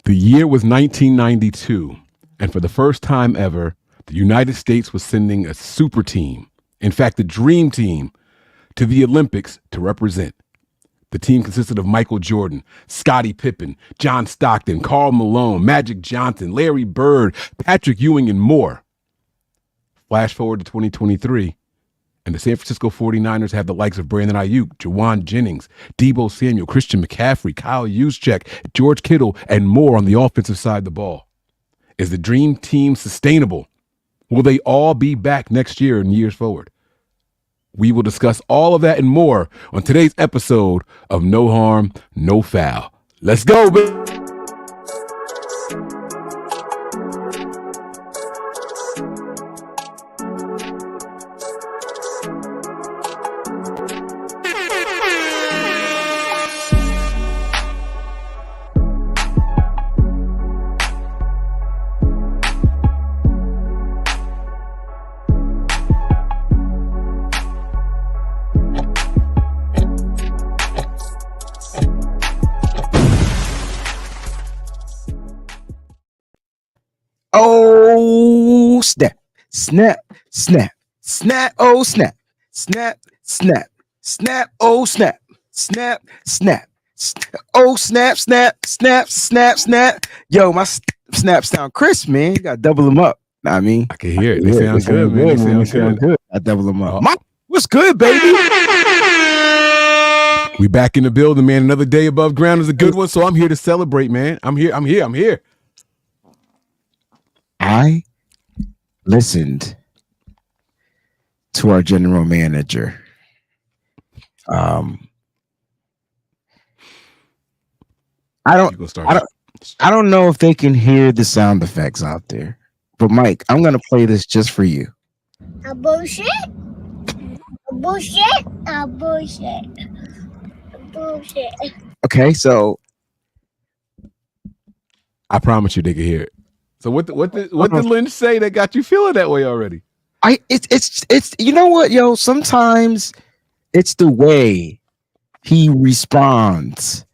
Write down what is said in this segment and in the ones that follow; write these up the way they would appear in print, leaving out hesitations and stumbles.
The year was 1992, and for the first time ever, the United States was sending a super team, in fact, the dream team, to the Olympics to represent. The team consisted of Michael Jordan, Scottie Pippen, John Stockton, Karl Malone, Magic Johnson, Larry Bird, Patrick Ewing, and more. Flash forward to 2023, and the San Francisco 49ers have the likes of Brandon Ayuk, Jawan Jennings, Deebo Samuel, Christian McCaffrey, Kyle Juszczyk, George Kittle, and more on the offensive side of the ball. Is the dream team sustainable? Will they all be back next year and years forward? We will discuss all of that and more on today's episode of No Harm, No Foul. Let's go, baby. Oh, snap, snap, snap, snap, oh, snap, snap, snap, snap, oh, snap, snap, snap, oh, snap, snap, snap, snap, snap. Yo, my snaps sound crisp, man. You got to double them up. Know what I mean? I can hear it. They sound good, man. They sound good. I double them up. What's good, baby? We back in the building, man. Another day above ground is a good one, so I'm here to celebrate, man. I'm here. I listened to our general manager. I don't know if they can hear the sound effects out there, but Mike, I'm gonna play this just for you. A bullshit. A bullshit. A bullshit. A bullshit. Okay, so I promise you they can hear it. So what did Lynch say that got you feeling that way already? It's you know what, yo, sometimes it's the way he responds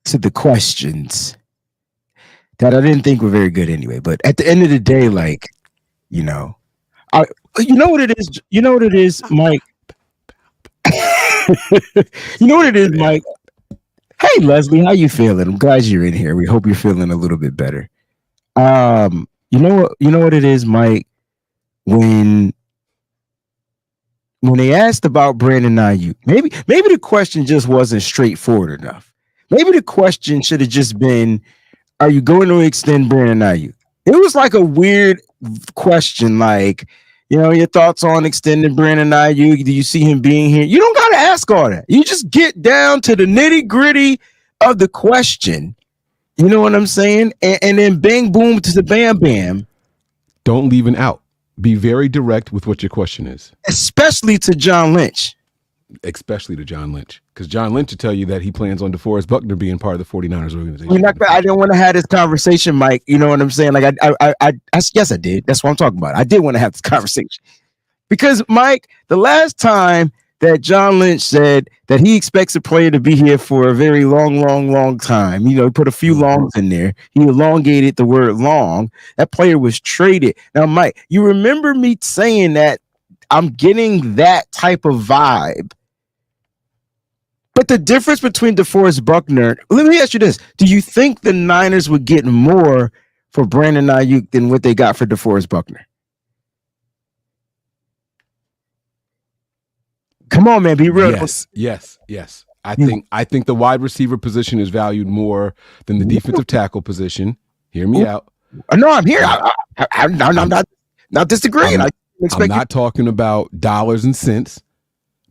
to the questions that I didn't think were very good anyway. But at the end of the day, like, you know what it is? You know what it is, Mike? You know what it is, Mike? Hey, Leslie, how you feeling? I'm glad you're in here. We hope you're feeling a little bit better. You know what it is, Mike, when they asked about Brandon Ayuk, maybe the question just wasn't straightforward enough. Maybe the question should have just been, are you going to extend Brandon Ayuk? It was like a weird question, like, your thoughts on extending Brandon Ayuk. Do you see him being here? You don't got to ask all that. You just get down to the nitty-gritty of the question. You know what I'm saying? And then bang, boom to the bam, bam. Don't leave an out. Be very direct with what your question is. Especially to John Lynch. Because John Lynch will tell you that he plans on DeForest Buckner being part of the 49ers organization. I didn't want to have this conversation, Mike. You know what I'm saying? Like, yes, I did. That's what I'm talking about. I did want to have this conversation. Because, Mike, the last time that John Lynch said that he expects a player to be here for a very long time. He put a few longs in there. He elongated the word long. That player was traded. Now, Mike, you remember me saying that I'm getting that type of vibe. But the difference between DeForest Buckner, let me ask you this. Do you think the Niners would get more for Brandon Ayuk than what they got for DeForest Buckner? Come on, man, be real. Yes. I think the wide receiver position is valued more than the defensive tackle position. Hear me out. No, I'm here. I'm not disagreeing. I'm not talking about dollars and cents,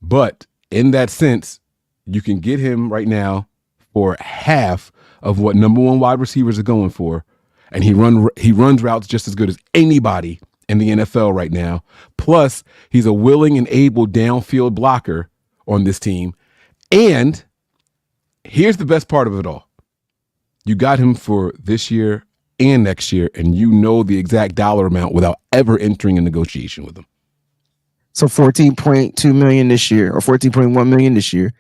but in that sense, you can get him right now for half of what number one wide receivers are going for, and he runs routes just as good as anybody in the NFL right now. Plus, he's a willing and able downfield blocker on this team. And here's the best part of it all. You got him for this year and next year, and you know the exact dollar amount without ever entering a negotiation with him. So $14.2 million this year, or $14.1 million this year.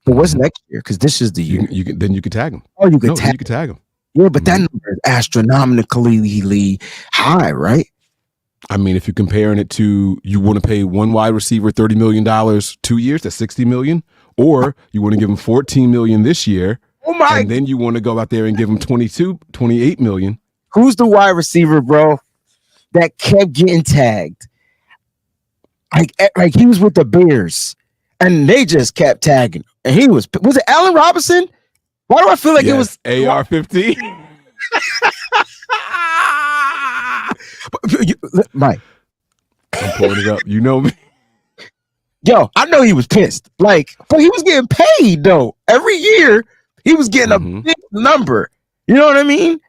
But what's next year? Because this is the year. You can tag him. Oh, you can tag him. Yeah, but that number is astronomically high, right? I mean, if you're comparing it to, you want to pay one wide receiver $30 million 2 years, that's $60 million, or you want to give him $14 million this year, and then you want to go out there and give him $28 million. Who's the wide receiver, bro, that kept getting tagged? Like he was with the Bears, and they just kept tagging. And he was it Allen Robinson? Why do I feel like it was AR-15? Mike, I'm pulling it up. You know me. Yo, I know he was pissed. Like, but he was getting paid though. Every year he was getting a big number. You know what I mean?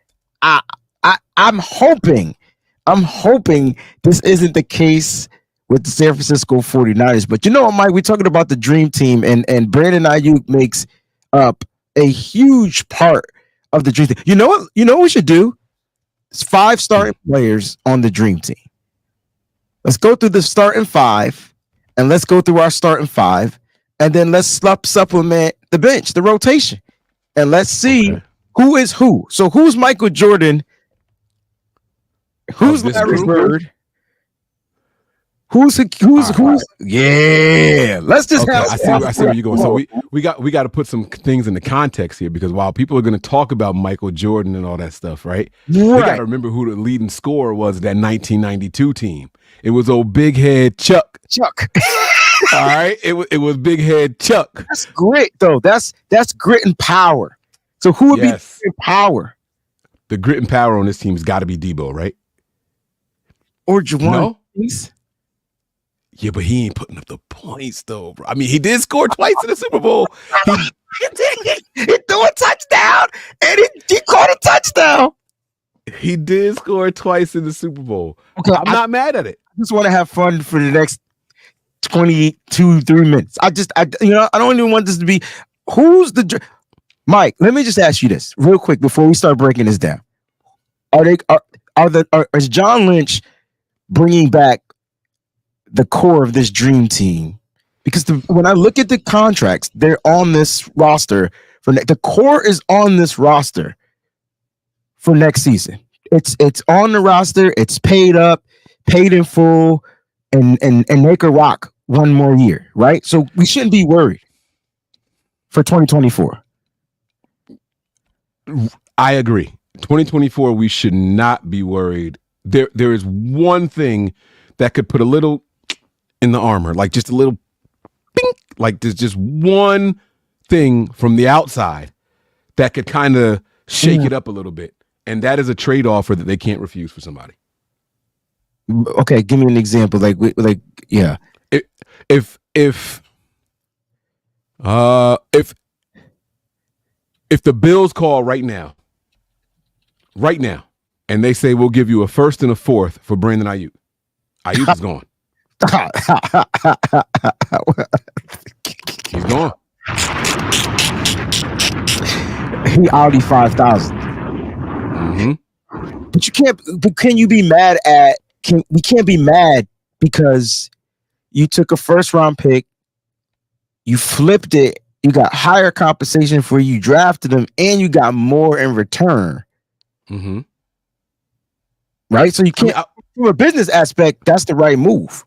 I'm hoping this isn't the case with the San Francisco 49ers. But you know what, Mike? We're talking about the dream team, and Brandon Ayuk makes up a huge part of the dream team. You know what we should do? It's 5 starting players on the dream team. Let's go through the starting 5, and let's go through our starting 5, and then let's supplement the bench, the rotation, and let's see who is who. So who's Michael Jordan? Who's Larry Bird? Who's? Yeah, let's just have. I see where you're going. So we got to put some things into context here, because while people are going to talk about Michael Jordan and all that stuff, right? We got to remember who the leading scorer was of that 1992 team. It was old Big Head Chuck. All right, it was Big Head Chuck. That's grit, though. That's grit and power. So who would be grit and power? The grit and power on this team has got to be Debo, right? Or Juwan. No? Yeah, but he ain't putting up the points, though, bro. I mean, he did score twice in the Super Bowl. He threw a touchdown, and he caught a touchdown. He did score twice in the Super Bowl. Okay, I'm not mad at it. I just want to have fun for the next 3 minutes. I don't even want this to be who's the Mike. Let me just ask you this real quick before we start breaking this down. Is John Lynch bringing back the core of this dream team? Because when I look at the contracts, they're on this roster for the core is on this roster for next season. It's on the roster. It's paid up, paid in full, and they could rock one more year, right? So we shouldn't be worried for 2024. I agree. 2024, we should not be worried. There is one thing that could put a little in the armor, like just a little pink, like there's just one thing from the outside that could kind of shake it up a little bit. And that is a trade offer that they can't refuse for somebody. Okay, give me an example. Yeah. If the Bills call right now, and they say we'll give you a first and a fourth for Brandon Ayuk, Ayuk is gone. He's gone. He already 5,000. But you can't. But can you be mad at? We can't be mad because you took a first round pick, you flipped it, you got higher compensation for you drafted him, and you got more in return. Right, so you can't. From a business aspect, that's the right move.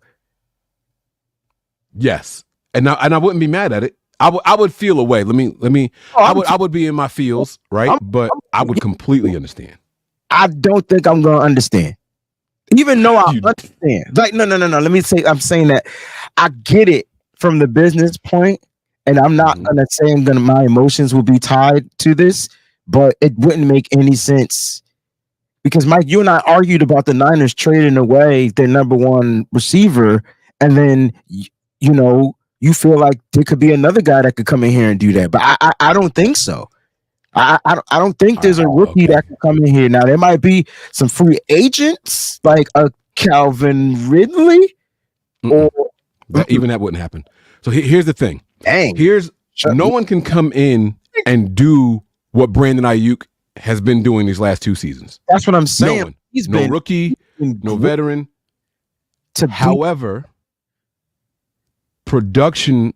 Yes, and I wouldn't be mad at it. I would feel a way. I would be in my feels, right? But I would completely understand. I don't think I'm gonna understand, even though I understand. Like, no. Let me say, I'm saying that I get it from the business point, and I'm not gonna say my emotions will be tied to this, but it wouldn't make any sense because Mike, you and I argued about the Niners trading away their number one receiver, and then you feel like there could be another guy that could come in here and do that, but I don't think so. I don't think there's a rookie that can come in here. Now there might be some free agents like a Calvin Ridley, or even that wouldn't happen. So here's the thing. Dang. No one can come in and do what Brandon Ayuk has been doing these last 2 seasons. That's what I'm saying. No one. No rookie, no veteran. However, production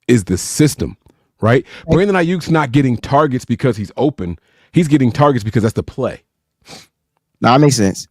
is the system, right? Brandon Ayuk's not getting targets because he's open. He's getting targets because that's the play. Now, that makes sense.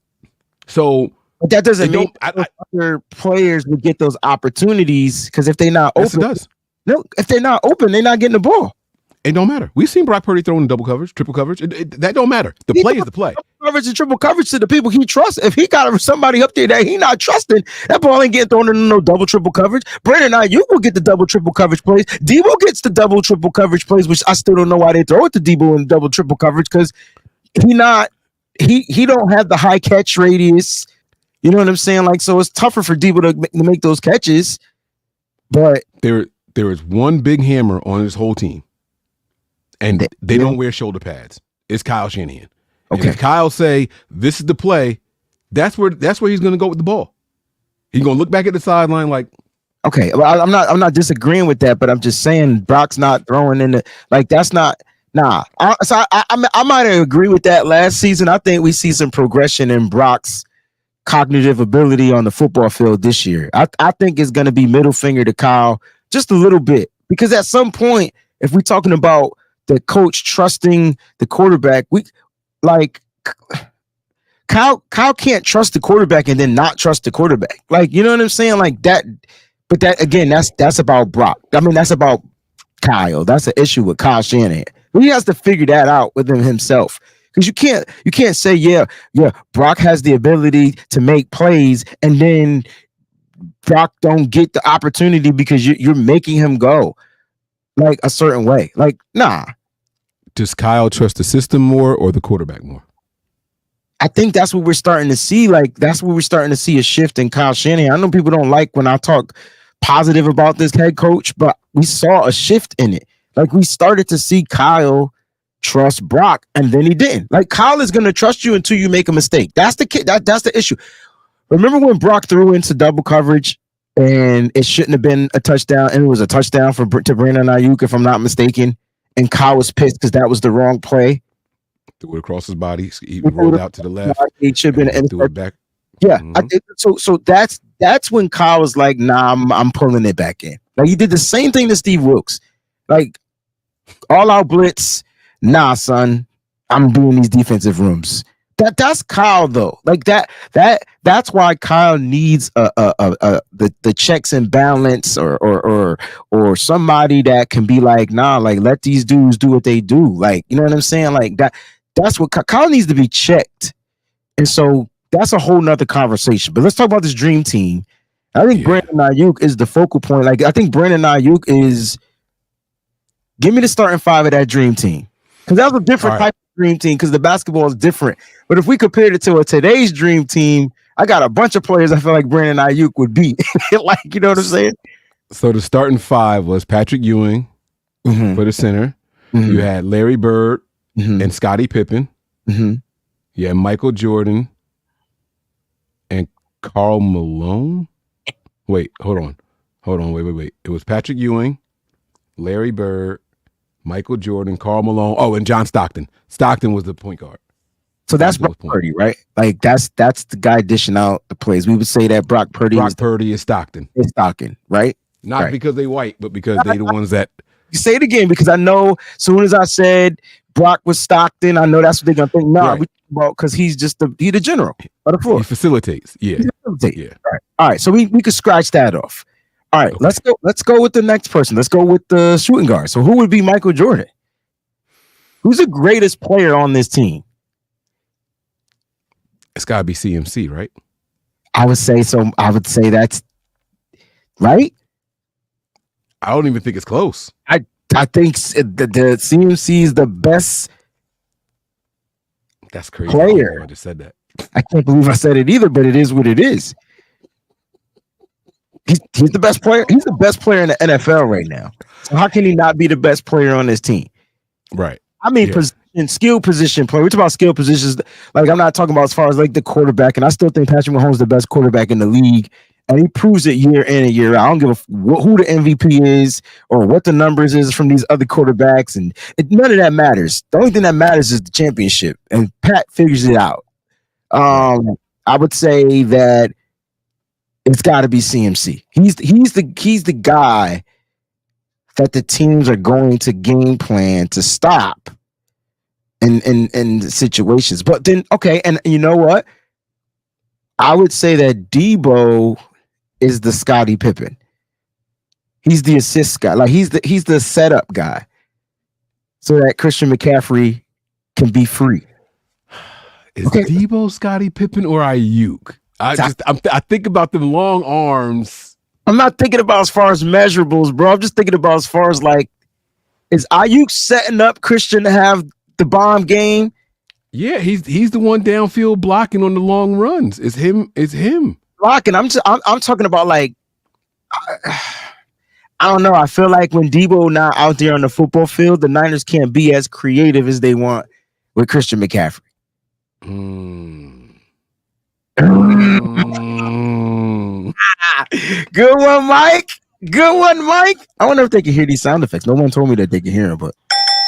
So, but that doesn't mean other players would get those opportunities, because if they're not yes, open, it does. No, if they're not open, they're not getting the ball. It don't matter. We've seen Brock Purdy throwing double coverage, triple coverage. That don't matter. The play is the play. Coverage and triple coverage to the people he trusts. If he got somebody up there that he not trusting, that ball ain't getting thrown in no double triple coverage. Brandon Ayuk will get the double triple coverage plays. Debo gets the double triple coverage plays, which I still don't know why they throw it to Debo in double triple coverage, because he don't have the high catch radius. You know what I'm saying? Like, so it's tougher for Debo to make those catches. But there is one big hammer on this whole team. And they don't wear shoulder pads. It's Kyle Shanahan. Okay. And if Kyle say this is the play, that's where he's going to go with the ball. He's going to look back at the sideline like. Okay, well, I'm not disagreeing with that, but I'm just saying Brock's not throwing in the, like, that's not. Nah. I might agree with that last season. I think we see some progression in Brock's cognitive ability on the football field this year. I think it's going to be middle finger to Kyle just a little bit, because at some point, if we're talking about the coach trusting the quarterback, Kyle can't trust the quarterback and then not trust the quarterback. Like, you know what I'm saying? Like that. But that, again, that's about Brock. I mean, that's about Kyle. That's an issue with Kyle Shanahan. He has to figure that out within himself. Because you can't say, yeah, Brock has the ability to make plays, and then Brock don't get the opportunity because you're making him go like a certain way. Like, nah. Does Kyle trust the system more or the quarterback more? I think that's what we're starting to see. Like, that's where we're starting to see a shift in Kyle Shanahan. I know people don't like when I talk positive about this head coach, but we saw a shift in it. Like, we started to see Kyle trust Brock, and then he didn't. Like, Kyle is going to trust you until you make a mistake. That's the issue. Remember when Brock threw into double coverage and it shouldn't have been a touchdown, and it was a touchdown to Brandon Ayuk, if I'm not mistaken, and Kyle was pissed because that was the wrong play. Threw it across his body. He rolled out to the left. It should have been threw it back. Yeah. Mm-hmm. So that's when Kyle was like, nah, I'm pulling it back in. Like, he did the same thing to Steve Wilkes. Like, all out blitz. Nah, son, I'm doing these defensive rooms. That's Kyle, though. Like, that's why Kyle needs the checks and balance or somebody that can be like, nah, like, let these dudes do what they do. Like, you know what I'm saying? Like, that's what Kyle needs to be checked. And so that's a whole nother conversation. But let's talk about this dream team. I think Brandon Ayuk is the focal point. Like, I think Brandon Ayuk is, give me the starting five of that dream team. Because that was a different type of dream team, because the basketball is different. But if we compared it to today's dream team, I got a bunch of players I feel like Brandon Ayuk would beat. Like, you know what I'm saying? So the starting five was Patrick Ewing for the center. Mm-hmm. You had Larry Bird and Scottie Pippen. Mm-hmm. You had Michael Jordan and Karl Malone. Wait, hold on. Wait. It was Patrick Ewing, Larry Bird, Michael Jordan, Karl Malone. Oh, and John Stockton. Stockton was the point guard. So that's Brock Purdy, right? Like, that's the guy dishing out the plays. We would say that Brock Purdy is Stockton. It's Stockton, right? Not because they white, but because they the ones that. You say it again, because I know as soon as I said Brock was Stockton, I know that's what they're gonna think. No, we about because he's just the general of the floor. He facilitates. Yeah. Yeah. All right. So we could scratch that off. All right, let's go with the next person. Let's go with the shooting guard. So who would be Michael Jordan? Who's the greatest player on this team? It's got to be CMC, right? I would say so. I would say that's right. I don't even think it's close. I think the CMC is the best. That's crazy. Player. I just said that. I can't believe I said it either, but it is what it is. He's the best player. He's the best player in the NFL right now. So how can he not be the best player on this team? Right. I mean, skill position player. We're talking about skill positions. Like, I'm not talking about as far as like the quarterback. And I still think Patrick Mahomes is the best quarterback in the league. And he proves it year in and year out. I don't give who the MVP is or what the numbers is from these other quarterbacks. And none of that matters. The only thing that matters is the championship. And Pat figures it out. I would say that it's got to be CMC. He's the guy that the teams are going to game plan to stop in situations. But then, okay, and you know what? I would say that Debo is the Scottie Pippen. He's the assist guy. Like he's the setup guy, so that Christian McCaffrey can be free. Is Debo Scottie Pippen or Ayuk? I think about them long arms. I'm not thinking about as far as measurables, bro. I'm just thinking about as far as like, is Ayuk setting up Christian to have the bomb game? Yeah, he's the one downfield blocking on the long runs. It's him. Blocking. I'm talking about like, I don't know. I feel like when Debo not out there on the football field, the Niners can't be as creative as they want with Christian McCaffrey. Good one, Mike. Good one, Mike. I wonder if they can hear these sound effects. No one told me that they can hear them, but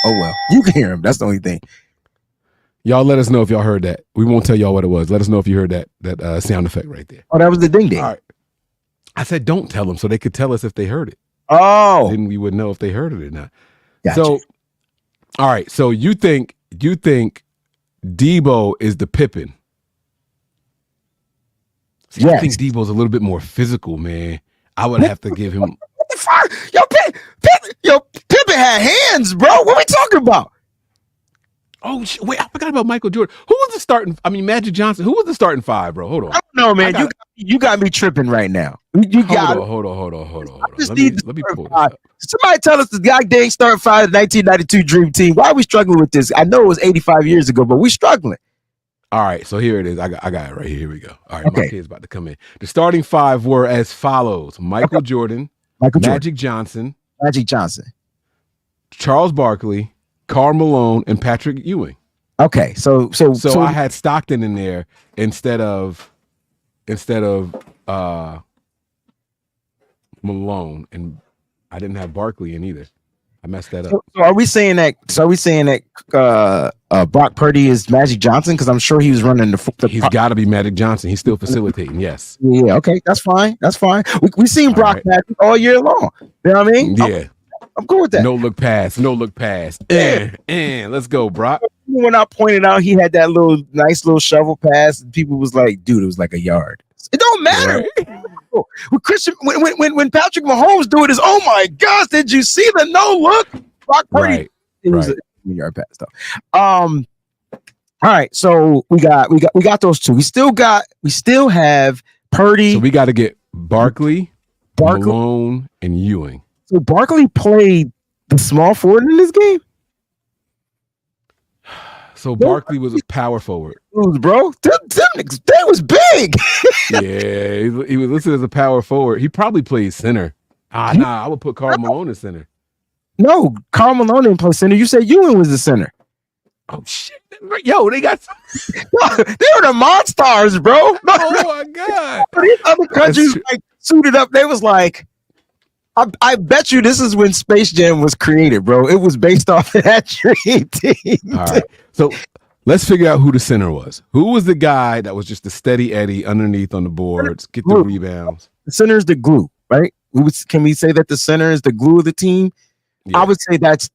oh well. You can hear them. That's the only thing. Y'all let us know if y'all heard that. We won't tell y'all what it was. Let us know if you heard that sound effect right there. Oh, that was the ding ding. All right. I said don't tell them so they could tell us if they heard it. Oh. Then we would know if they heard it or not. Gotcha. So, all right. So you think Debo is the Pippen? See, yes. I think Debo's a little bit more physical, man. I would have to give him. Yo, Pippen had hands, bro. What are we talking about? Oh, wait, I forgot about Michael Jordan. Who was the starting? I mean, Magic Johnson. Who was the starting five, bro? Hold on. I don't know, man. You got me tripping right now. Hold on. Let me pull this up. Somebody tell us the goddamn starting five of the 1992 Dream Team. Why are we struggling with this? I know it was 85 years ago, but we struggling. All right, so here it is. I got it right here. Here we go. All right, my kid's about to come in. The starting five were as follows: Michael Jordan, Magic Johnson, Charles Barkley, Karl Malone, and Patrick Ewing. Okay, so I had Stockton in there instead of Malone, and I didn't have Barkley in either. I messed that up. So are we saying that? Brock Purdy is Magic Johnson? Because I'm sure he was running the. He's got to be Magic Johnson. He's still facilitating. Yes. Yeah. Okay. That's fine. We seen Brock Magic all year long. You know what I mean? Yeah. I'm cool with that. No look pass. And let's go, Brock. When I pointed out he had that nice little shovel pass, and people was like, "Dude, it was like a yard." It don't matter. Right. When Christian, when Patrick Mahomes do it, is oh my gosh, did you see the no look? Brock Purdy. Right. It was a yard pass though. All right, so we got those two. We still have Purdy. So we got to get Barkley, Malone, and Ewing. So Barkley played the small forward in this game. So Barkley was a power forward. Bro, that was big. Yeah, he was listed as a power forward. He probably played center. I would put Karl Malone in center. No, Karl Malone didn't play center. You said Ewing was the center. Oh shit! Yo, they got they were the Monstars, bro. Oh my god! These other countries like suited up. They was like, I bet you this is when Space Jam was created, bro. It was based off of that dream team. All right, so let's figure out who the center was. Who was the guy that was just the steady Eddie underneath on the boards, get the rebounds? The center is the glue, right? Can we say that the center is the glue of the team? Yeah. I would say that's.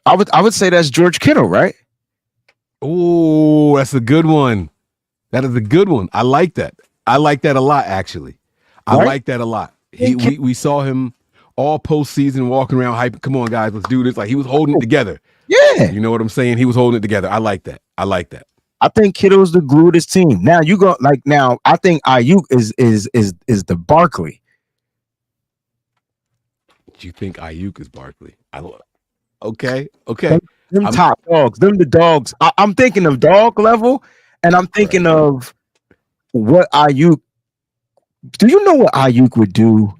I would say that's George Kittle, right? Oh, that's a good one. That is a good one. I like that. I like that a lot, actually. I like that a lot. We saw him all postseason walking around hyping. Come on, guys, let's do this. Like he was holding it together. Yeah. You know what I'm saying? He was holding it together. I like that. I think Kittle's the glue of this team. Now I think Ayuk is the Barkley. Do you think Ayuk is Barkley? Okay. Them top dogs. Them the dogs. I'm thinking of dog level, and I'm thinking of what Ayuk. Do you know what Ayuk would do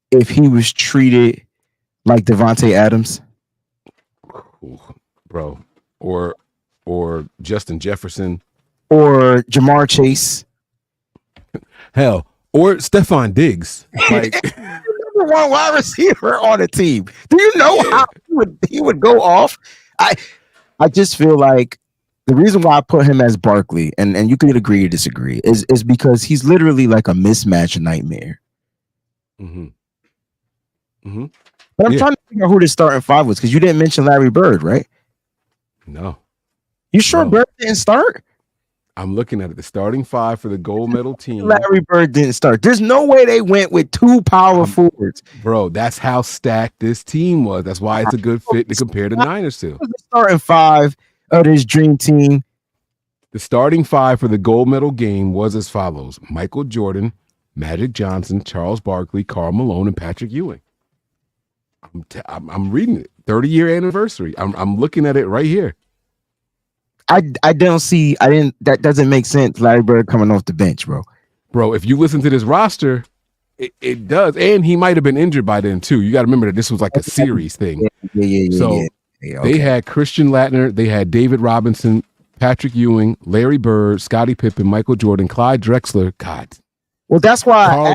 if he was treated like Devontae Adams? Ooh, bro. Or Justin Jefferson. Or Jamar Chase. Hell. Or Stephon Diggs. Like number one wide receiver on a team. Do you know how he would go off? I just feel like the reason why I put him as Barkley, and you could agree or disagree, is because he's literally like a mismatch nightmare. Mm-hmm. Mm-hmm. But I'm trying to figure out who the starting five was, because you didn't mention Larry Bird, right? No. You sure Bird didn't start? I'm looking at it. The starting five for the gold medal team. Larry Bird didn't start. There's no way they went with two power forwards. Bro, that's how stacked this team was. That's why it's a good fit to compare the Niners to. The starting five of this dream team. The starting five for the gold medal game was as follows: Michael Jordan, Magic Johnson, Charles Barkley, Karl Malone, and Patrick Ewing. I'm reading it. 30-year anniversary. I'm looking at it right here. I don't see. That doesn't make sense. Larry Bird coming off the bench, bro. Bro, if you listen to this roster, it does. And he might have been injured by then too. You got to remember that this was like a series thing. So they had Christian Laettner, they had David Robinson, Patrick Ewing, Larry Bird, Scottie Pippen, Michael Jordan, Clyde Drexler. God. Well, that's why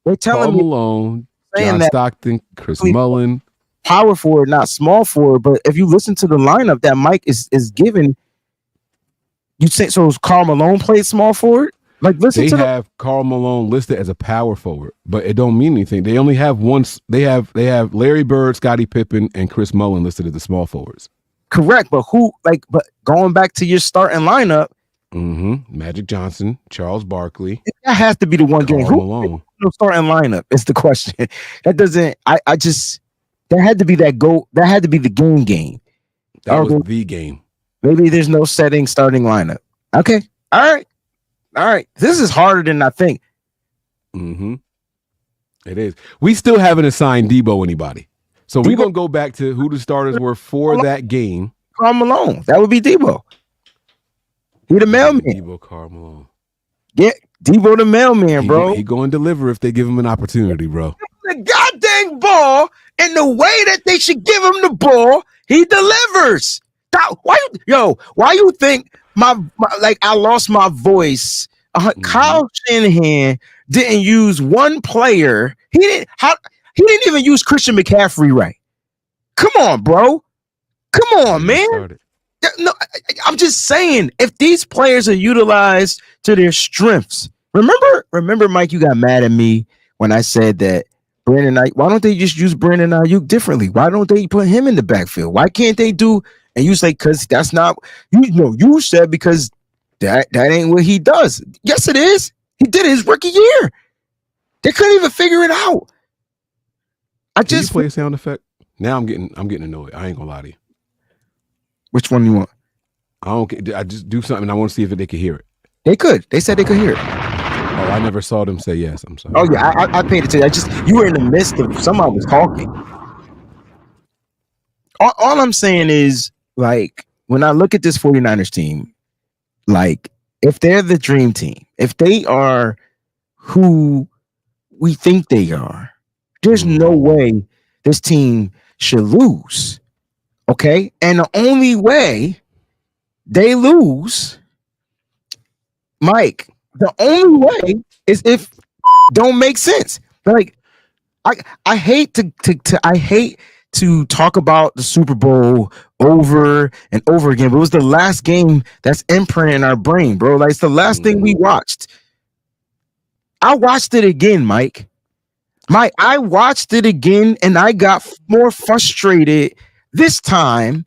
they're telling Karl Malone, John Stockton, Chris Mullin. Power forward, not small forward. But if you listen to the lineup that Mike is given, you say so. Karl Malone played small forward. Like listen, they have Karl Malone listed as a power forward, but it don't mean anything. They only have one. They have Larry Bird, Scottie Pippen, and Chris Mullin listed as the small forwards. Correct, but but going back to your starting lineup, Magic Johnson, Charles Barkley. That has to be the one game. Malone. No starting lineup is the question. That doesn't. I just. That had to be that goal. That had to be the game. That was the game. Maybe there's no starting lineup. Okay. All right. This is harder than I think. It is. We still haven't assigned Debo anybody. So we're going to go back to who the starters were for that game. Karl Malone. That would be Debo. He the mailman. Debo, Karl Malone. Yeah, Debo the mailman, bro. He going to deliver if they give him an opportunity, bro. The goddamn ball and the way that they should give him the ball, he delivers. Why you think I lost my voice? Kyle Shanahan didn't use one player. He didn't even use Christian McCaffrey right. Come on, bro. Come on, man. No, I'm just saying, if these players are utilized to their strengths. Remember, Mike, you got mad at me when I said that Brandon Ayuk, why don't they just use Brandon Ayuk differently? Why don't they put him in the backfield? Why can't they do? And you say, because that's not, you said because that ain't what he does. Yes, it is. He did it his rookie year. They couldn't even figure it out. Can you play a sound effect? Now I'm getting annoyed. I ain't gonna lie to you. Which one you want? I just do something. I want to see if they could hear it. They could. They said they could hear it. Oh, I never saw them say yes. I'm sorry. Oh yeah, I paid attention. You were in the midst of somebody was talking. All I'm saying is, like, when I look at this 49ers team, like, if they're the dream team, if they are who we think they are, there's no way this team should lose. Okay? And the only way they lose, Mike, the only way is if don't make sense. Like, I hate to talk about the Super Bowl over and over again, but it was the last game that's imprinted in our brain, bro. Like, it's the last thing we watched. I watched it again, Mike. I watched it again, and I got more frustrated this time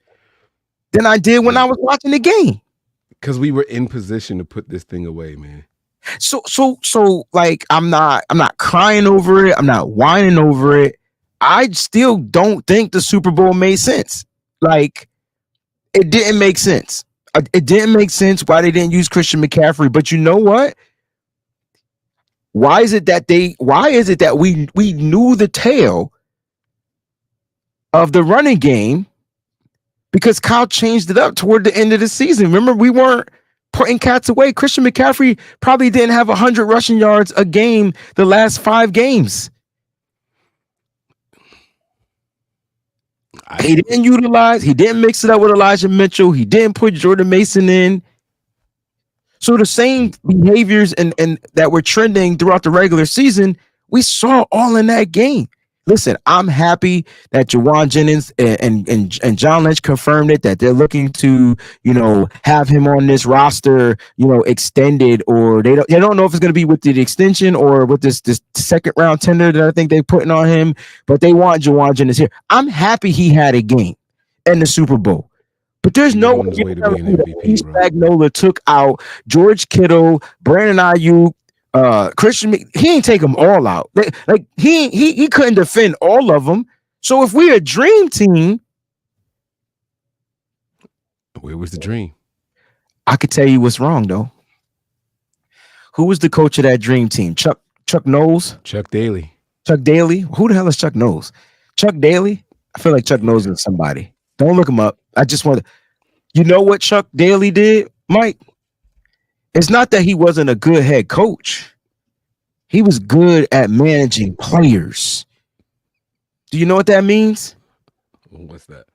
than I did when I was watching the game. Because we were in position to put this thing away, man. So like, I'm not crying over it. I'm not whining over it. I still don't think the Super Bowl made sense. Like, it didn't make sense. It didn't make sense why they didn't use Christian McCaffrey. But you know what? Why is it that we knew the tale of the running game? Because Kyle changed it up toward the end of the season. Remember, we weren't putting cats away. Christian McCaffrey probably didn't have 100 rushing yards a game the last 5 games. He didn't mix it up with Elijah Mitchell. He didn't put Jordan Mason in. So the same behaviors and that were trending throughout the regular season, we saw all in that game. Listen, I'm happy that Juwan Jennings and John Lynch confirmed it, that they're looking to, have him on this roster, extended, or they don't know if it's going to be with the extension or with this second round tender that I think they're putting on him, but they want Juwan Jennings here. I'm happy he had a game in the Super Bowl. But there's no way Spagnuolo took out George Kittle, Brandon Ayuk, Christian. He ain't take them all out. Like he couldn't defend all of them. So if we're a dream team, where was the dream? I could tell you what's wrong though. Who was the coach of that dream team? Chuck Knowles? Chuck Daly. Chuck Daly? Who the hell is Chuck Knowles? Chuck Daly? I feel like Chuck Knowles is somebody. Don't look him up. I just want to. You know what Chuck Daly did, Mike? It's not that he wasn't a good head coach. He was good at managing players. Do you know what that means? What's that?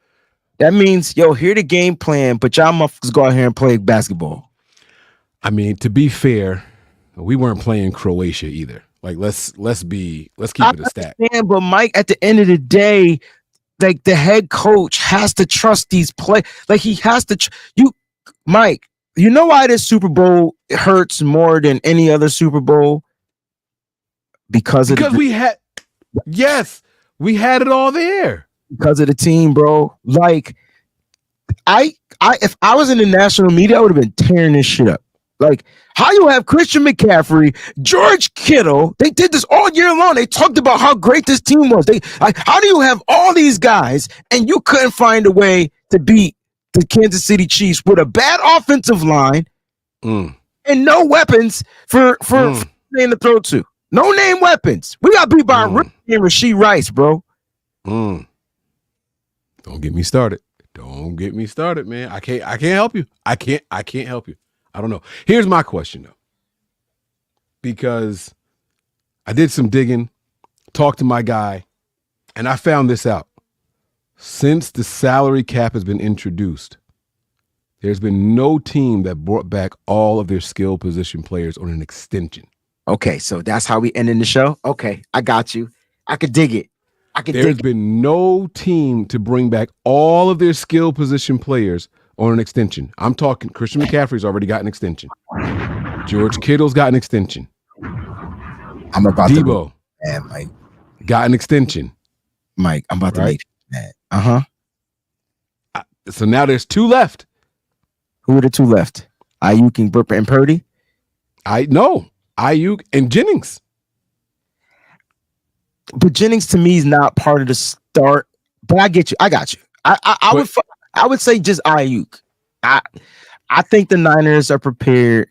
That means, here the game plan, but y'all motherfuckers go out here and play basketball. I mean, to be fair, we weren't playing Croatia either. Like, let's keep it a stack. But Mike, at the end of the day, like the head coach has to trust these play. Like he has to. Mike, you know why this Super Bowl hurts more than any other Super Bowl? Because we had it all there. Because of the team, bro. Like if I was in the national media, I would have been tearing this shit up. Like, how you have Christian McCaffrey, George Kittle? They did this all year long. They talked about how great this team was. How do you have all these guys and you couldn't find a way to beat the Kansas City Chiefs with a bad offensive line and no weapons for name to throw to? No name weapons. We got beat by Rashee Rice, bro. Don't get me started. Man. I can't help you. I can't help you. I don't know. Here's my question, though. Because I did some digging, talked to my guy, and I found this out. Since the salary cap has been introduced, there's been no team that brought back all of their skill position players on an extension. Okay, so that's how we ending the show? Okay, I got you. I could dig it. There's been no team to bring back all of their skill position players on an extension. I'm talking Christian McCaffrey's already got an extension. George Kittle's got an extension. I'm about Debo to Mike. Got an extension. Mike, I'm about to make that. Uh-huh. So now there's two left. Who are the two left? Ayuk and Purdy? Ayuk and Jennings. But Jennings to me is not part of the start. But I get you. I got you. I would say just Ayuk. I think the Niners are prepared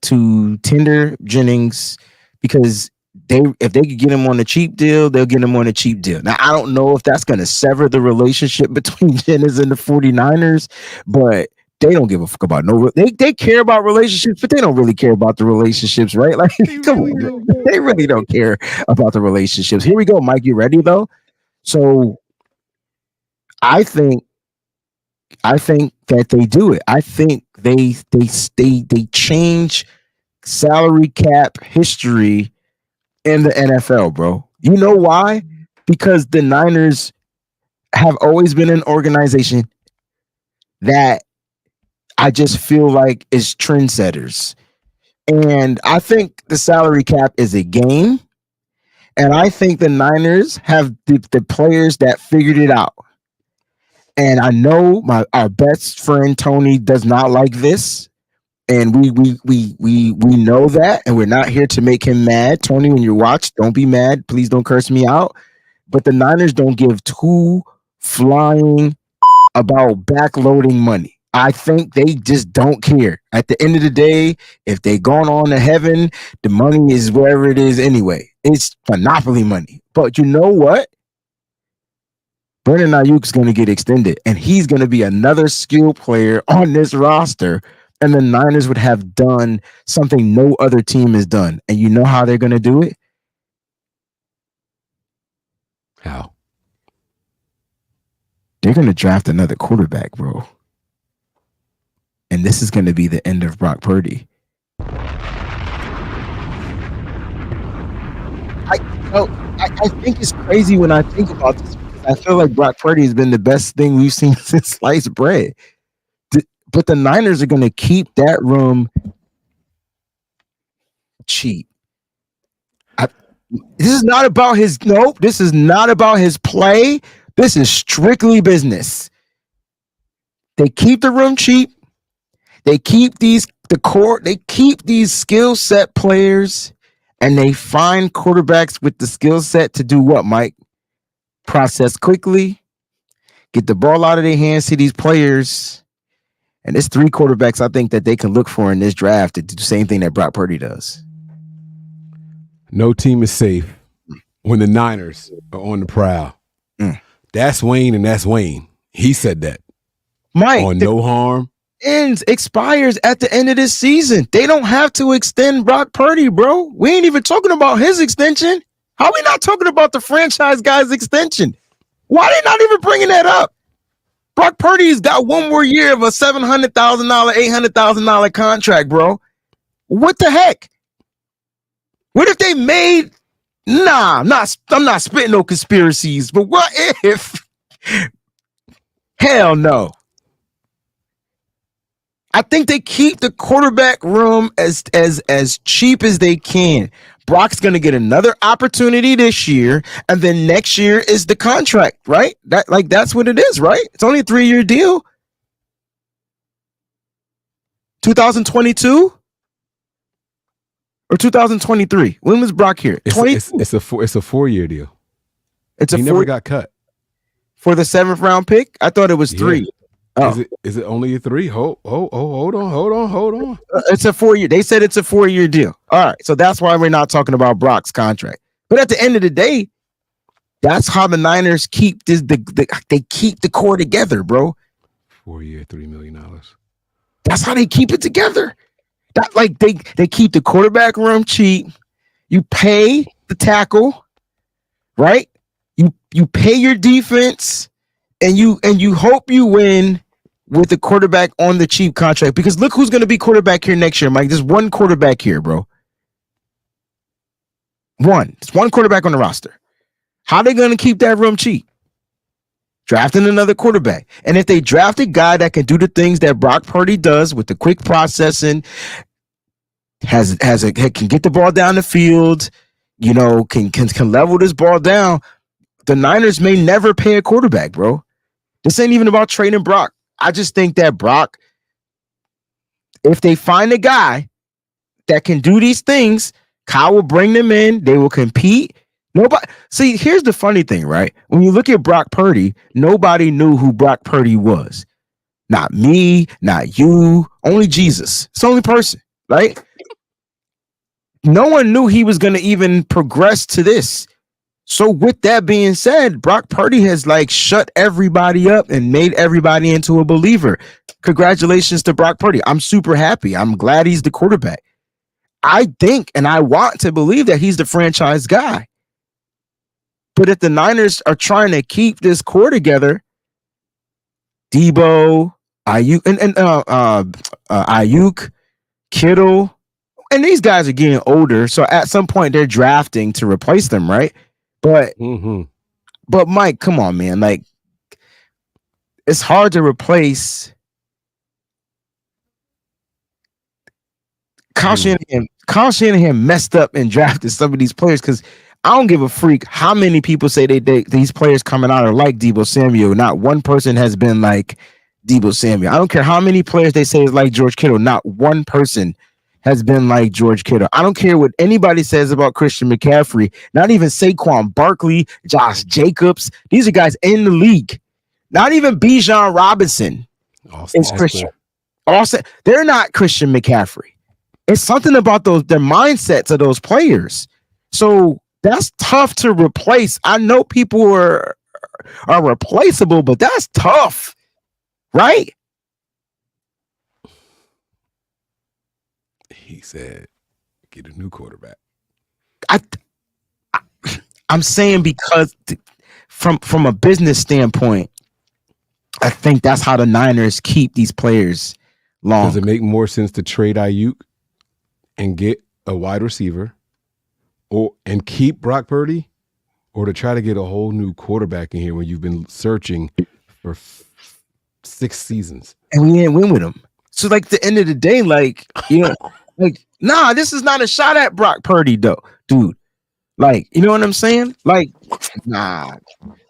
to tender Jennings because if they could get him on a cheap deal, they'll get him on a cheap deal. Now, I don't know if that's going to sever the relationship between Jennings and the 49ers, but they don't give a fuck about they care about relationships, but they don't really care about the relationships, right? Like, come on, they really don't care about the relationships. Here we go, Mike. You ready though? So I think that they do it. I think they change salary cap history in the NFL, bro. You know why? Because the Niners have always been an organization that I just feel like is trendsetters. And I think the salary cap is a game. And I think the Niners have the players that figured it out. And I know our best friend Tony does not like this, and we know that, and we're not here to make him mad. Tony, when you watch, don't be mad. Please don't curse me out. But the Niners don't give two flying about backloading money. I think they just don't care. At the end of the day, if they gone on to heaven, the money is wherever it is anyway. It's monopoly money. But you know what? Brandon Ayuk's going to get extended, and he's going to be another skilled player on this roster, and the Niners would have done something no other team has done. And you know how they're going to do it? How? They're going to draft another quarterback, bro. And this is going to be the end of Brock Purdy. I think it's crazy when I think about this because I feel like Brock Purdy has been the best thing we've seen since sliced bread. But the Niners are going to keep that room cheap. This is not about his This is not about his play. This is strictly business. They keep the room cheap. They keep these They keep these skill set players, and they find quarterbacks with the skill set to do what, Mike? Process quickly, get the ball out of their hands to these players. And there's 3 quarterbacks I think that they can look for in this draft to do the same thing that Brock Purdy does. No team is safe when the Niners are on the prowl. That's Wayne, and that's Wayne. He said that. Mike, on no harm. Expires at the end of this season. They don't have to extend Brock Purdy, bro. We ain't even talking about his extension. How are we not talking about the franchise guy's extension? Why are they not even bringing that up? Brock Purdy's got one more year of a $700,000, $800,000 contract, bro. What the heck? What if they made? I'm not spitting no conspiracies, but what if? Hell no. I think they keep the quarterback room as cheap as they can. Brock's going to get another opportunity this year, and then next year is the contract, right? That's what it is, right? It's only a 3-year deal. 2022 or 2023. When was Brock here? It's a 4-year deal. He never got cut for the 7th round pick. I thought it was 3. Oh. Is it only a 3? Hold on. It's a 4-year. They said it's a 4-year deal. All right, so that's why we're not talking about Brock's contract. But at the end of the day, that's how the Niners keep this. They keep the core together, bro. 4-year, $3 million. That's how they keep it together. They keep the quarterback room cheap. You pay the tackle, right? You pay your defense, and you hope you win with the quarterback on the cheap contract, because look who's going to be quarterback here next year, Mike. There's one quarterback here, bro. It's one quarterback on the roster. How are they going to keep that room cheap? Drafting another quarterback. And if they draft a guy that can do the things that Brock Purdy does with the quick processing, can get the ball down the field, can level this ball down, the Niners may never pay a quarterback, bro. This ain't even about trading Brock. I just think that Brock, if they find a guy that can do these things, Kyle will bring them in. They will compete. See, here's the funny thing, right? When you look at Brock Purdy, nobody knew who Brock Purdy was. Not me, not you, only Jesus. It's the only person, right? No one knew he was going to even progress to this. So with that being said, Brock Purdy has shut everybody up and made everybody into a believer. Congratulations to Brock Purdy. I'm super happy. I'm glad he's the quarterback. I think and I want to believe that he's the franchise guy. But if the Niners are trying to keep this core together, Debo, Ayuk, Kittle, and these guys are getting older, so at some point they're drafting to replace them, right? But Mike, come on, man. It's hard to replace Kyle Shanahan. Kyle Shanahan messed up and drafted some of these players, because I don't give a freak how many people say these players coming out are like Deebo Samuel. Not one person has been like Deebo Samuel. I don't care how many players they say is like George Kittle. Not one person has been like George Kittle. I don't care what anybody says about Christian McCaffrey. Not even Saquon Barkley, Josh Jacobs. These are guys in the league. Not even Bijan Robinson is Christian. They're not Christian McCaffrey. It's something about their mindsets of those players. So that's tough to replace. I know people are replaceable, but that's tough, right? He said, get a new quarterback. I'm saying because from a business standpoint, I think that's how the Niners keep these players long. Does it make more sense to trade Ayuk and get a wide receiver and keep Brock Purdy, or to try to get a whole new quarterback in here when you've been searching for 6 seasons. And we didn't win with him. So, like, at the end of the day, like, like, nah, this is not a shot at Brock Purdy, though, dude. Like, you know what I'm saying? Like, nah.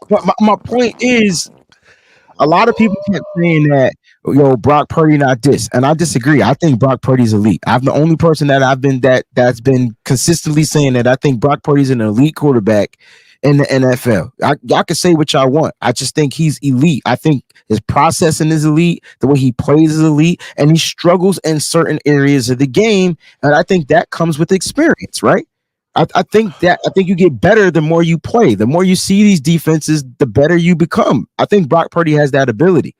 But my point is, a lot of people kept saying that, Brock Purdy not this, and I disagree. I think Brock Purdy's elite. I'm the only person that's been consistently saying that I think Brock Purdy's an elite quarterback in the NFL. Y'all can say what y'all want. I just think he's elite. I think his processing is elite. The way he plays is elite, and he struggles in certain areas of the game, and I think that comes with experience, right? I think you get better the more you play. The more you see these defenses, the better you become. I think Brock Purdy has that ability.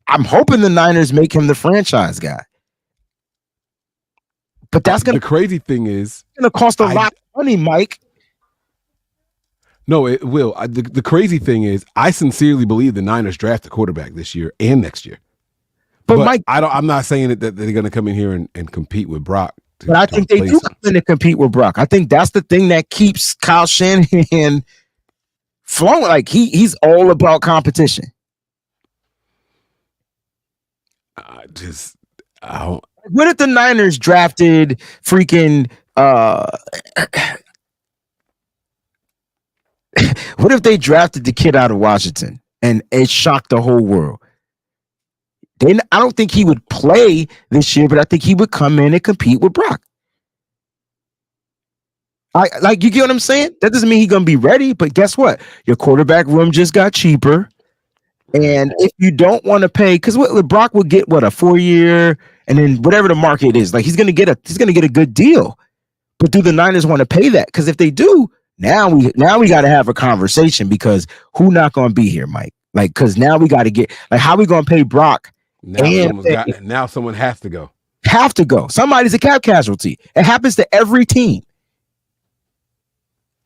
I'm hoping the Niners make him the franchise guy. But that's the crazy thing is going to cost a lot of money, Mike. No, it will. The crazy thing is I sincerely believe the Niners draft a quarterback this year and next year. But Mike, I'm not saying that they're going to come in here and compete with Brock. But I think they do come in to compete with Brock. I think that's the thing that keeps Kyle Shanahan flowing. Like he's all about competition. What if the Niners drafted freaking what if they drafted the kid out of Washington and it shocked the whole world? Then I don't think he would play this year, but I think he would come in and compete with Brock. Like, you get what I'm saying? That doesn't mean he's gonna be ready, but guess what? Your quarterback room just got cheaper. And if you don't want to pay, because what Brock will get a 4-year, and then whatever the market is, like he's gonna get a good deal. But do the Niners want to pay that? Because if they do, now we got to have a conversation, because who not gonna be here, Mike? Like, because now we got to get, like, how we gonna pay Brock? Now someone has to go. Have to go. Somebody's a cap casualty. It happens to every team.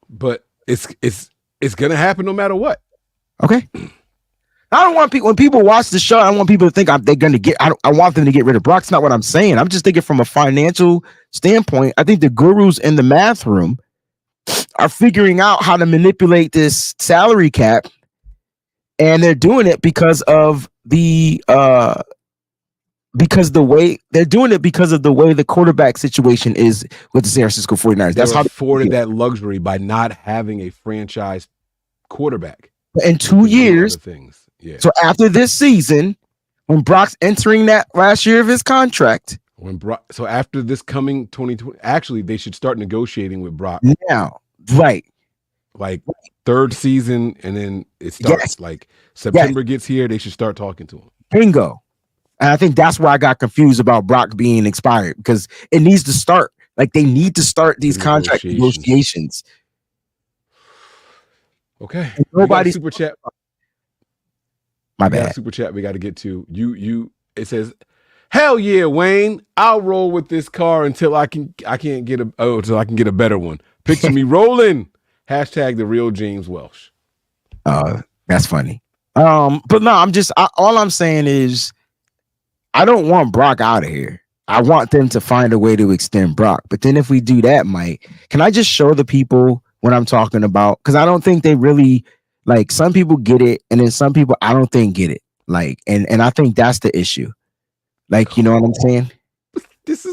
But it's gonna happen no matter what. Okay. I don't want people, when people watch the show, I don't want people to think they're going to get, I want them to get rid of Brock. It's not what I'm saying. I'm just thinking from a financial standpoint. I think the gurus in the math room are figuring out how to manipulate this salary cap, and they're doing it because of the way the quarterback situation is with the San Francisco 49ers. That's how they afforded that luxury by not having a franchise quarterback. In 2 years, things. Yeah. So after this season, when Brock's entering that last year of his contract, so after this coming 2020, actually they should start negotiating with Brock now, right? Like third season, and then it starts like September gets here. They should start talking to him. Bingo. And I think that's where I got confused about Brock being expired, because it needs to start. Like, they need to start these contract negotiations. Okay. Nobody's super chat. My bad. Super chat we got to get to. It says, "Hell yeah, Wayne. I'll roll with this car until I can get a better one. Picture me rolling. Hashtag the real James Welsh." That's funny. But no, all I'm saying is I don't want Brock out of here. I want them to find a way to extend Brock. But then if we do that, Mike, can I just show the people what I'm talking about? Because I don't think they really, like, some people get it, and then some people I don't think get it. Like, and I think that's the issue. Like, you know what I'm saying? This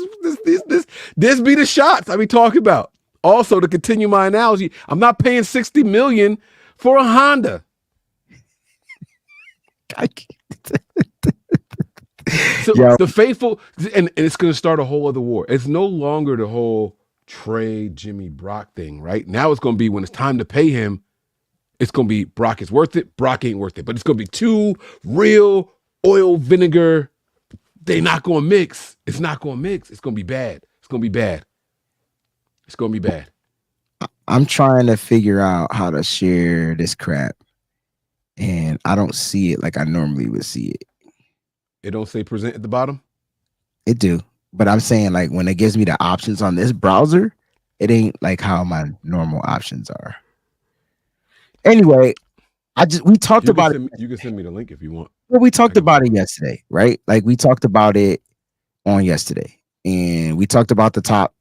be the shots I be talking about. Also, to continue my analogy, I'm not paying $60 million for a Honda. So the faithful, and it's going to start a whole other war. It's no longer the whole Trey, Jimmy, Brock thing, right? Now it's going to be, when it's time to pay him, it's going to be Brock is worth it, Brock ain't worth it. But it's going to be two real oil vinegar. They not going to mix. It's not going to mix. It's going to be bad. It's going to be bad. It's going to be bad. I'm trying to figure out how to share this crap, and I don't see it like I normally would see it. It don't say present at the bottom? It do. But I'm saying, like, when it gives me the options on this browser, it ain't like how my normal options are. Anyway, we talked about it. You can send me the link if you want. Well, we talked about it yesterday, right? Like, we talked about it on yesterday, and we talked about the top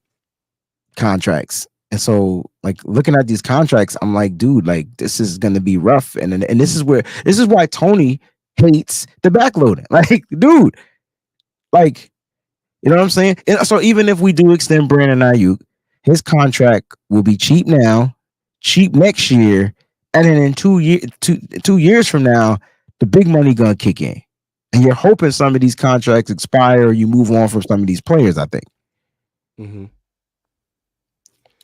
contracts And so, like, looking at these contracts, I'm like, dude, like, this is gonna be rough. And this is why Tony hates the backloading. Like, dude, like, you know what I'm saying? And so even if we do extend Brandon Ayuk, his contract will be cheap now, cheap next year, and then in 2 years from now, the big money gonna kick in. And you're hoping some of these contracts expire or you move on from some of these players, I think. Mm-hmm.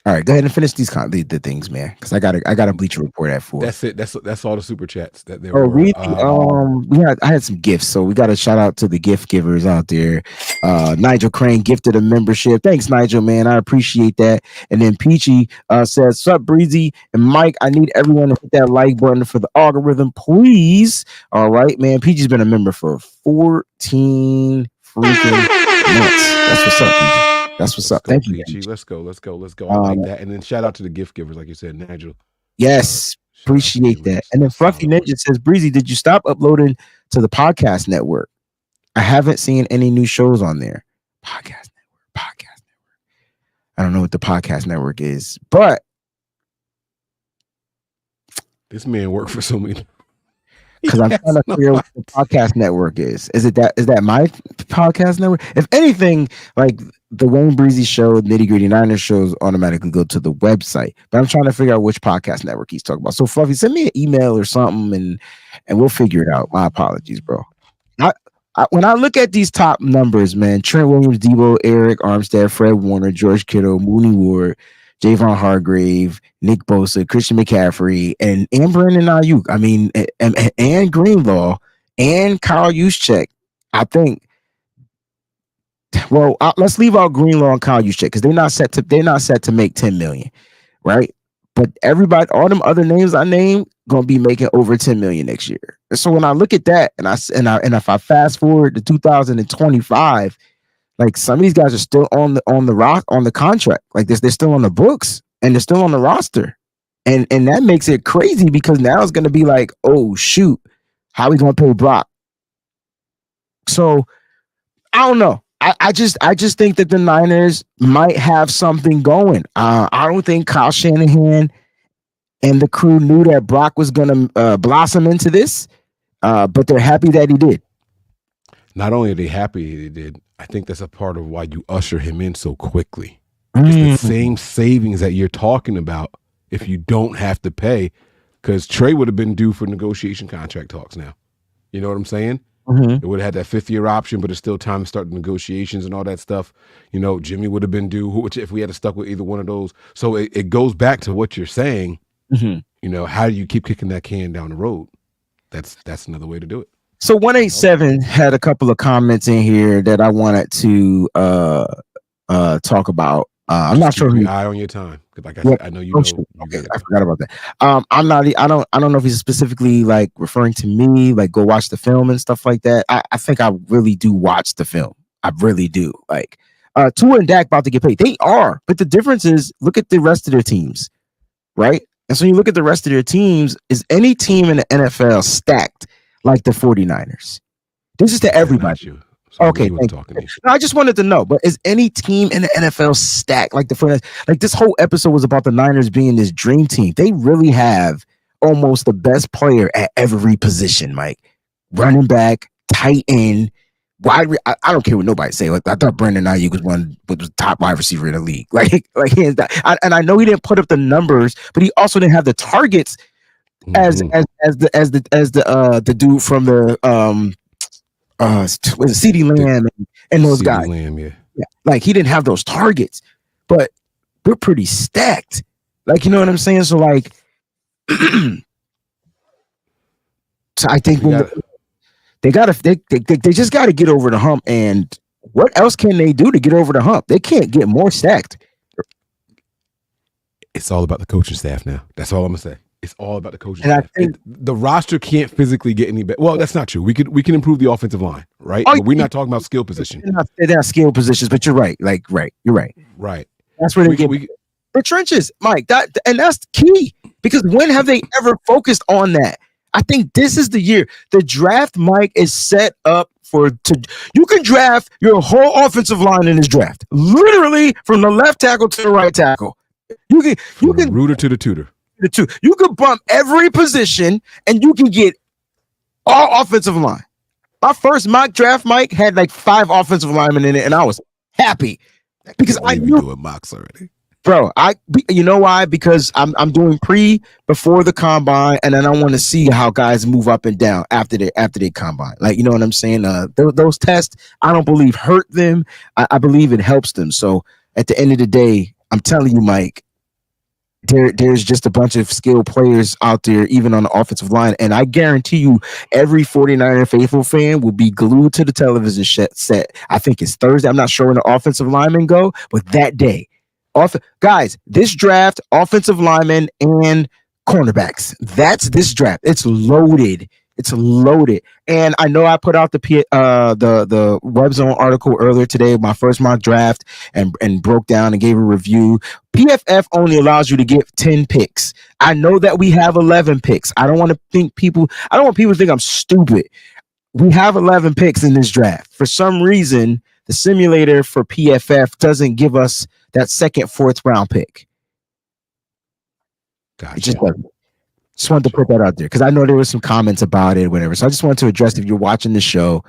All right, go ahead and finish these the things, man, because I got a Bleacher Report at 4. That's it. That's all the super chats that there Oh, were. really? I had some gifts, so we got to shout out to the gift givers out there. Nigel Crane gifted a membership. Thanks, Nigel, man. I appreciate that. And then Peachy says, "Sup, Breezy and Mike. I need everyone to hit that like button for the algorithm, please." All right, man. Peachy's been a member for 14 freaking months. That's what's up, Peachy. That's what's up. Thank you, Peachy. Let's go. I like that. And then shout out to the gift givers, like you said, Nigel. Yes. Appreciate that. And then Fluffy Ninja says, Breezy, did you stop uploading to the podcast network? I haven't seen any new shows on there. Podcast network. I don't know what the podcast network is, but this man worked for so many. Because I'm trying to figure out what the podcast network is. Is that my podcast network? If anything, like the WayneBreezie show, Nitty Gritty Niners shows automatically go to the website. But I'm trying to figure out which podcast network he's talking about. So Fluffy, send me an email or something and we'll figure it out. My apologies, bro. When I look at these top numbers, man, Trent Williams, Debo, Eric Armstead, Fred Warner, George Kittle, Mooney Ward, Javon Hargrave, Nick Bosa, Christian McCaffrey, and Brandon Ayuk. I mean, and Greenlaw and Kyle Juszczyk. I think. Well, let's leave out Greenlaw and Kyle Juszczyk because they're not set to make $10 million, right? But everybody, all them other names I named, gonna be making over $10 million next year. So when I look at that, and if I fast forward to 2025. Like some of these guys are still on the contract. Like they're still on the books and they're still on the roster. And that makes it crazy because now it's gonna be like, oh shoot, how are we gonna pay Brock? So I don't know. I just think that the Niners might have something going. I don't think Kyle Shanahan and the crew knew that Brock was gonna blossom into this, but they're happy that he did. Not only are they happy he did, I think that's a part of why you usher him in so quickly. It's the same savings that you're talking about if you don't have to pay, because Trey would have been due for negotiation contract talks now. You know what I'm saying? It would have had that 5th-year option, but it's still time to start the negotiations and all that stuff. You know, Jimmy would have been due, which if we had to stuck with either one of those. So it goes back to what you're saying. You know, how do you keep kicking that can down the road? That's another way to do it. So 187 had a couple of comments in here that I wanted to talk about. I'm not sure. Keep your eye on your time, like I said, I know you know. Okay, I forgot about that. I'm not. I don't know if he's specifically like referring to me, like go watch the film and stuff like that. I think I really do watch the film. I really do. Like Tua and Dak about to get paid. They are, but the difference is look at the rest of their teams, right? And so you look at the rest of their teams. Is any team in the NFL stacked like the 49ers? This is to everybody. So okay, I just wanted to know, but is any team in the NFL stacked like the 49ers? Like this whole episode was about the Niners being this dream team. They really have almost the best player at every position, Mike. Running back, tight end, wide. I don't care what nobody say. Like, I thought Brandon Ayuk was the top wide receiver in the league. Like hands down. And I know he didn't put up the numbers, but he also didn't have the targets as the dude from the CeeDee Lamb and those guys. Lamb, yeah. Like he didn't have those targets, but we're pretty stacked. Like, you know what I'm saying? So like, so I think they just got to get over the hump. And what else can they do to get over the hump? They can't get more stacked. It's all about the coaching staff now. That's all I'm gonna say. It's all about the coaching staff. I think the roster can't physically get any better. Well, that's not true. We can improve the offensive line, right? But we're not talking about skill position. They're not skill positions, but you're right. Like, right. You're right. Right. That's where they get the trenches, Mike. That's key, because when have they ever focused on that? I think this is the year. The draft, Mike, is set up you can draft your whole offensive line in this draft, literally from the left tackle to the right tackle. You can rooter to the tutor. The two. You can bump every position and you can get all offensive line. My first mock draft, Mike, had like 5 offensive linemen in it, and I was happy because I knew doing mocks already. Bro, you know why? Because I'm doing before the combine, and then I want to see how guys move up and down after they combine. Like, you know what I'm saying? Those tests, I don't believe hurt them. I believe it helps them. So at the end of the day, I'm telling you, Mike, there's just a bunch of skilled players out there, even on the offensive line. And I guarantee you, every 49er faithful fan will be glued to the television set. I think it's Thursday. I'm not sure when the offensive linemen go, but that day. Guys, this draft, offensive linemen and cornerbacks. That's this draft. It's loaded. It's loaded. And I know I put out the Web Zone article earlier today, my first mock draft, and broke down and gave a review. PFF only allows you to get 10 picks. I know that we have 11 picks. I don't want people to think I'm stupid. We have 11 picks in this draft. For some reason, the simulator for PFF doesn't give us that second, 4th round pick. Gotcha. It just doesn't. Just wanted to put that out there because I know there were some comments about it, whatever. So I just wanted to address, if you're watching the show,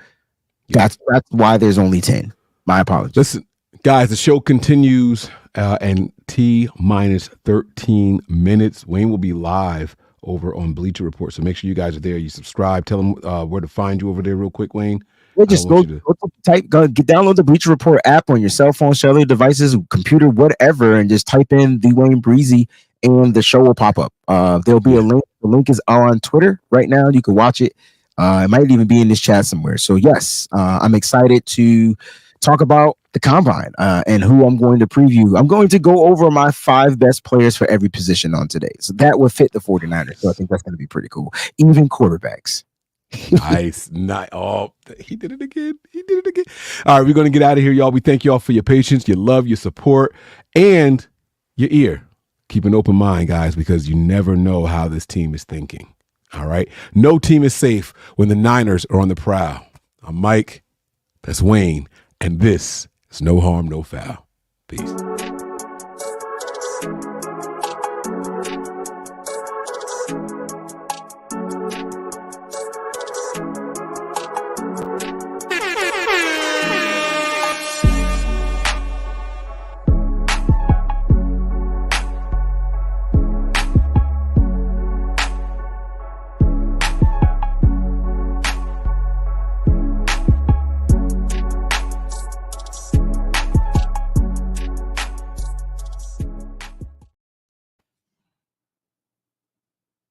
that's why there's only 10. My apologies. Listen, guys, the show continues and T-minus 13 minutes. Wayne will be live over on Bleacher Report. So make sure you guys are there. You subscribe. Tell them where to find you over there real quick, Wayne. Well, just download the Bleacher Report app on your cell phone, cellular devices, computer, whatever, and just type in the WayneBreezie and the show will pop up. There'll be a link. The link is on Twitter right now. You can watch it. It might even be in this chat somewhere. So yes, I'm excited to talk about the combine and who I'm going to preview. I'm going to go over my 5 best players for every position on today. So that would fit the 49ers. So I think that's going to be pretty cool. Even quarterbacks. Nice. Oh, he did it again. All right, we're going to get out of here, y'all. We thank y'all for your patience, your love, your support, and your ear. Keep an open mind, guys, because you never know how this team is thinking. All right? No team is safe when the Niners are on the prowl. I'm Mike. That's Wayne. And this is No Harm, No Foul. Peace.